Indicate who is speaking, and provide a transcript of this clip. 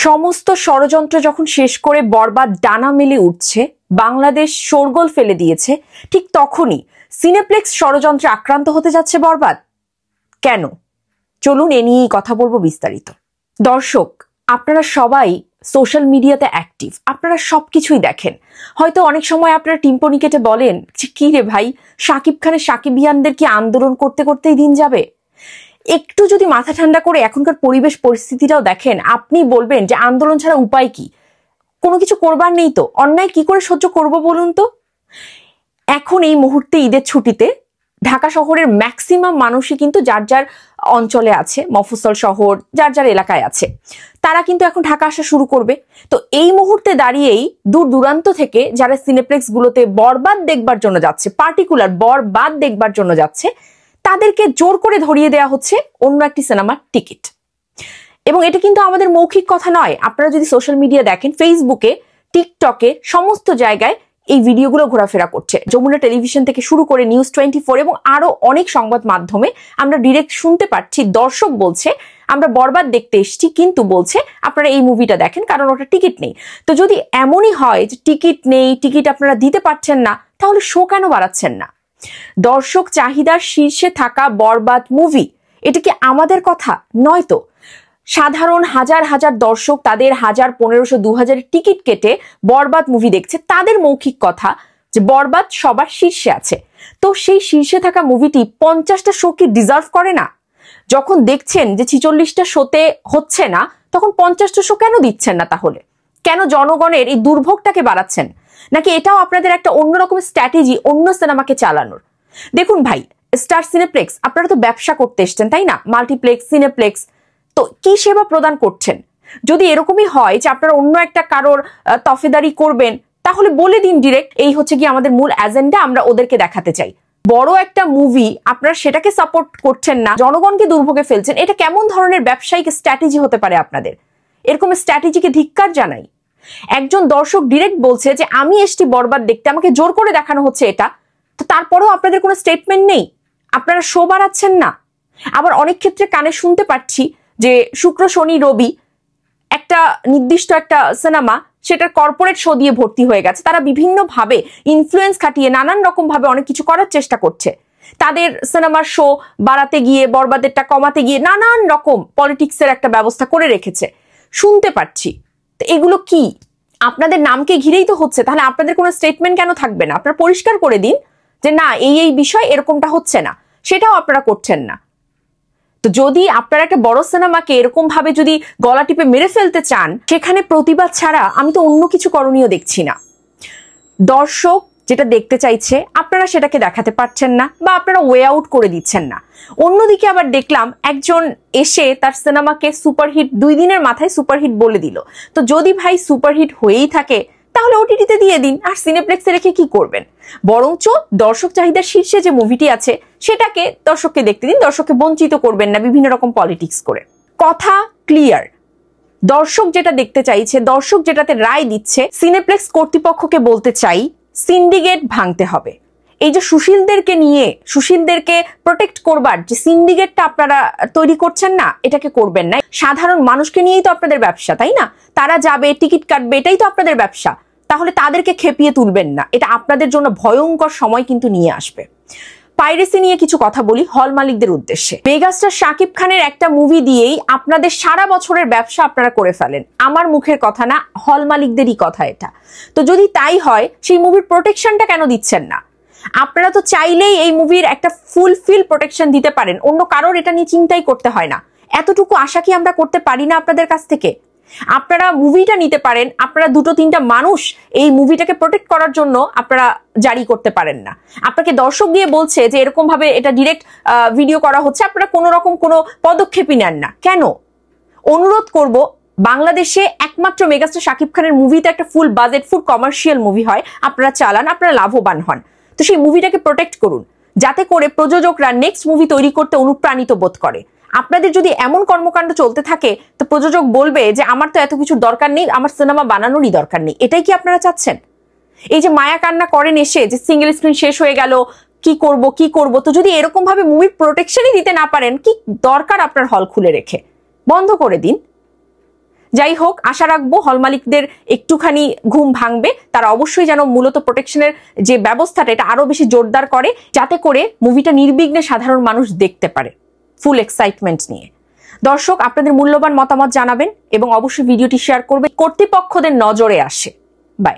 Speaker 1: সমস্ত ষড়যন্ত্র যখন শেষ করে বরবাদ ডানা মেলে উঠছে, বাংলাদেশ শোরগোল ফেলে দিয়েছে, ঠিক তখনই সিনেপ্লেক্স ষড়যন্ত্রে আক্রান্ত হতে যাচ্ছে বরবাদ। কেন? চলুন এ নিয়েই কথা বলবো বিস্তারিত। দর্শক, আপনারা সবাই সোশ্যাল মিডিয়াতে অ্যাক্টিভ, আপনারা সবকিছুই দেখেন। হয়তো অনেক সময় আপনারা টিম্পনি কেটে বলেন যে কি রে ভাই, শাকিব খানের সাকিবিয়ানদের কি আন্দোলন করতে করতেই দিন যাবে? একটু যদি মাথা ঠান্ডা করে এখনকার পরিবেশ পরিস্থিতিটাও দেখেন, আপনি বলবেন যে আন্দোলন ছাড়া উপায় কি? কোনো কিছু করবার নেই তো, অন্যায় কি করে সহ্য করব বলুন তো? এখন এই মুহূর্তে ঈদের ছুটিতে ঢাকা শহরের ম্যাক্সিমাম মানুষই কিন্তু যার যার অঞ্চলে আছে, মফস্বল শহর যার যার এলাকায় আছে, তারা কিন্তু এখন ঢাকা আসা শুরু করবে। তো এই মুহূর্তে দাঁড়িয়েই দূর দূরান্ত থেকে যারা সিনেপ্লেক্স গুলোতে বরবাদ দেখবার জন্য যাচ্ছে, পার্টিকুলার বরবাদ দেখবার জন্য যাচ্ছে, তাদেরকে জোর করে ধরিয়ে দেওয়া হচ্ছে অন্য একটি সিনেমার টিকিট। এবং এটা কিন্তু আমাদের মৌখিক কথা নয়। আপনারা যদি সোশ্যাল মিডিয়া দেখেন, ফেসবুকে, টিকটকে, সমস্ত জায়গায় এই ভিডিওগুলো ঘোরাফেরা করছে। যমুনা টেলিভিশন থেকে শুরু করে নিউজ 24 এবং আরো অনেক সংবাদ মাধ্যমে আমরা ডিরেক্ট শুনতে পাচ্ছি দর্শক বলছে আমরা বরবাদ দেখতে এসেছি, কিন্তু বলছে আপনারা এই মুভিটা দেখেন কারণ ওটা টিকিট নেই। তো যদি এমনই হয় যে টিকিট নেই, টিকিট আপনারা দিতে পারছেন না, তাহলে শো কেন বাড়াচ্ছেন না? দর্শক চাহিদার শীর্ষে থাকা বরবাদ মুভি, এটা কি আমাদের কথা নয় তো? সাধারণ হাজার হাজার দর্শক তাদের 1000, 1500, 2000 টিকিট কেটে বরবাদ মুভি দেখছে, তাদের মৌখিক কথা যে বরবাদ সবার শীর্ষে আছে। তো সেই শীর্ষে থাকা মুভিটি 50টা শো কি ডিজার্ভ করে না? যখন দেখছেন যে 46টা শোতে হচ্ছে না, তখন 50টা শো কেন দিচ্ছেন না? তাহলে কেন জনগণের এই দুর্ভোগটাকে বাড়াচ্ছেন? নাকি এটাও আপনাদের একটা অন্যরকম স্ট্র্যাটেজি অন্য সিনেমাকে চালানোর? দেখুন ভাই, স্টার সিনেপ্লেক্স আপনারা তো ব্যবসা করতে এসছেন, তাই না? মাল্টিপ্লেক্স, সিনেপ্লেক্স, তো কি সেবা প্রদান করছেন? যদি এরকমই হয় যে আপনারা অন্য একটা কারোর তফেদারি করবেন, তাহলে বলে দিন ডিরেক্ট, এই হচ্ছে কি আমাদের মূল এজেন্ডা, আমরা ওদেরকে দেখাতে চাই। বড় একটা মুভি আপনারা সেটাকে সাপোর্ট করছেন না, জনগণকে দুর্ভোগে ফেলছেন। এটা কেমন ধরনের ব্যবসায়িক স্ট্র্যাটেজি হতে পারে আপনাদের? এরকম স্ট্র্যাটেজিকে ধিক্কার জানাই। একজন দর্শক ডিরেক্ট বলছে যে আমি এসছি বরবাদ দেখতে, আমাকে জোর করে দেখানো হচ্ছে এটা। তো তারপরেও আপনাদের কোনো স্টেটমেন্ট নেই, আপনারা শো বাড়াচ্ছেন না। আবার অনেক ক্ষেত্রে কানে শুনতে পাচ্ছি যে শুক্র, শনি, রবি একটা নির্দিষ্ট একটা সিনেমা সেটার কর্পোরেট শো দিয়ে ভর্তি হয়ে গেছে। তারা বিভিন্ন ভাবে ইনফ্লুয়েন্স খাটিয়ে নানান রকম ভাবে অনেক কিছু করার চেষ্টা করছে। তাদের সিনেমার শো বাড়াতে গিয়ে, বরবাদেরটা কমাতে গিয়ে নানান রকম পলিটিক্সের একটা ব্যবস্থা করে রেখেছে, শুনতে পাচ্ছি। তো এগুলো কি আপনাদের নামকে ঘিরেই তো হচ্ছে? তাহলে আপনাদের কোনো স্টেটমেন্ট কেন থাকবে না? আপনারা পরিষ্কার করে দিন যে না, এই বিষয় এরকমটা হচ্ছে না, সেটাও আপনারা করছেন না। তো যদি আপনারা একটা বড় সিনেমাকে এরকম ভাবে যদি গলা টিপে মেরে ফেলতে চান, সেখানে প্রতিবাদ ছাড়া আমি তো অন্য কিছু করণীয় দেখছি না। দর্শক যেটা দেখতে চাইছে আপনারা সেটাকে দেখাতে পারছেন না, বা আপনারা ওয়ে আউট করে দিচ্ছেন না। অন্যদিকে আবার দেখলাম একজন এসে তার সিনেমাকে সুপারহিট, 2 দিনের মাথায় সুপারহিট বলে দিল। তো যদি ভাই সুপারহিট হয়েই থাকে, তাহলে ওটিটিতে দিয়ে দিন, আর সিনেপ্লেক্সে রেখে কি করবেন? বরঞ্চ দর্শক চাহিদার শীর্ষে যে মুভিটি আছে সেটাকে দর্শককে দেখতে দিন, দর্শককে বঞ্চিত করবেন না বিভিন্ন রকম পলিটিক্স করে। কথা ক্লিয়ার, দর্শক যেটা দেখতে চাইছে, দর্শক যেটাতে রায় দিচ্ছে, সিনেপ্লেক্স কর্তৃপক্ষকে বলতে চাই সিন্ডিকেট ভাঙতে হবে। এই যে সুশীলদেরকে নিয়ে, সুশীলদেরকে প্রোটেক্ট করবার যে সিন্ডিকেটটা আপনারা তৈরি করছেন না, এটাকে করবেন না। সাধারণ মানুষকে নিয়েই তো আপনাদের ব্যবসা, তাই না? তারা যাবে, টিকিট কাটবে, এটাই তো আপনাদের ব্যবসা। তাহলে তাদেরকে খেপিয়ে তুলবেন না, এটা আপনাদের জন্য ভয়ঙ্কর সময় কিন্তু নিয়ে আসবে। পাইরেসি নিয়ে কিছু কথা বলি হল মালিকদের উদ্দেশ্যে। মেগাস্টার শাকিব খানের একটা মুভি দিয়েই আপনাদের সারা বছরের ব্যবসা আপনারা করে ফেলেন। আমার মুখের কথা না, হল মালিকদেরই কথা এটা। তো যদি তাই হয়, সেই মুভির প্রোটেকশনটা কেন দিচ্ছেন না? আপনারা তো চাইলেই এই মুভির একটা ফুলফিল প্রোটেকশন দিতে পারেন, অন্য কারোর এটা নিয়ে চিন্তাই করতে হয় না। এতটুকু আশা কি আমরা করতে পারি না আপনাদের কাছ থেকে? আপনারা মুভিটা নিতে পারেন, আপনারা 2-3টা মানুষ এই মুভিটাকে প্রোটেক্ট করার জন্য আপনারা জারি করতে পারেন না। আপনাকে দর্শক দিয়ে বলছে যে এরকম ভাবে এটা ডিরেক্ট ভিডিও করা হচ্ছে, আপনারা কোনো রকম কোনো পদক্ষেপই নেন না কেন? অনুরোধ করব, বাংলাদেশে একমাত্র মেগাস্টার শাকিব খানের মুভিতে একটা ফুল বাজেট, ফুল কমার্শিয়াল মুভি হয়, আপনারা চালান, আপনারা লাভবান হন। তো সেই মুভিটাকে প্রোটেক্ট করুন, যাতে করে প্রযোজকরা নেক্সট মুভি তৈরি করতে অনুপ্রাণিত বোধ করে। আপনাদের যদি এমন কর্মকাণ্ড চলতে থাকে, তো প্রযোজক বলবে যে আমার তো এত কিছুর দরকার নেই, আমার সিনেমা বানানোরই দরকার নেই। এটাই কি আপনারা চাচ্ছেন? এই যে মায়া কান্না করেন এসে, যে সিঙ্গেল স্ক্রিন শেষ হয়ে গেল, কি করব। তো যদি এরকম ভাবে মুভির প্রোটেকশনই দিতে না পারেন, কি দরকার আপনার হল খুলে রেখে? বন্ধ করে দিন। যাই হোক, আশা রাখবো হল মালিকদের একটুখানি ঘুম ভাঙবে, তারা অবশ্যই যেন মূলত প্রোটেকশনের যে ব্যবস্থাটা এটা আরো বেশি জোরদার করে, যাতে করে মুভিটা নির্বিঘ্নে সাধারণ মানুষ দেখতে পারে ফুল এক্সাইটমেন্ট নিয়ে। দর্শক, আপনাদের মূল্যবান মতামত জানাবেন এবং অবশ্যই ভিডিওটি শেয়ার করবেন, কর্তৃপক্ষদের নজরে আসে। বাই।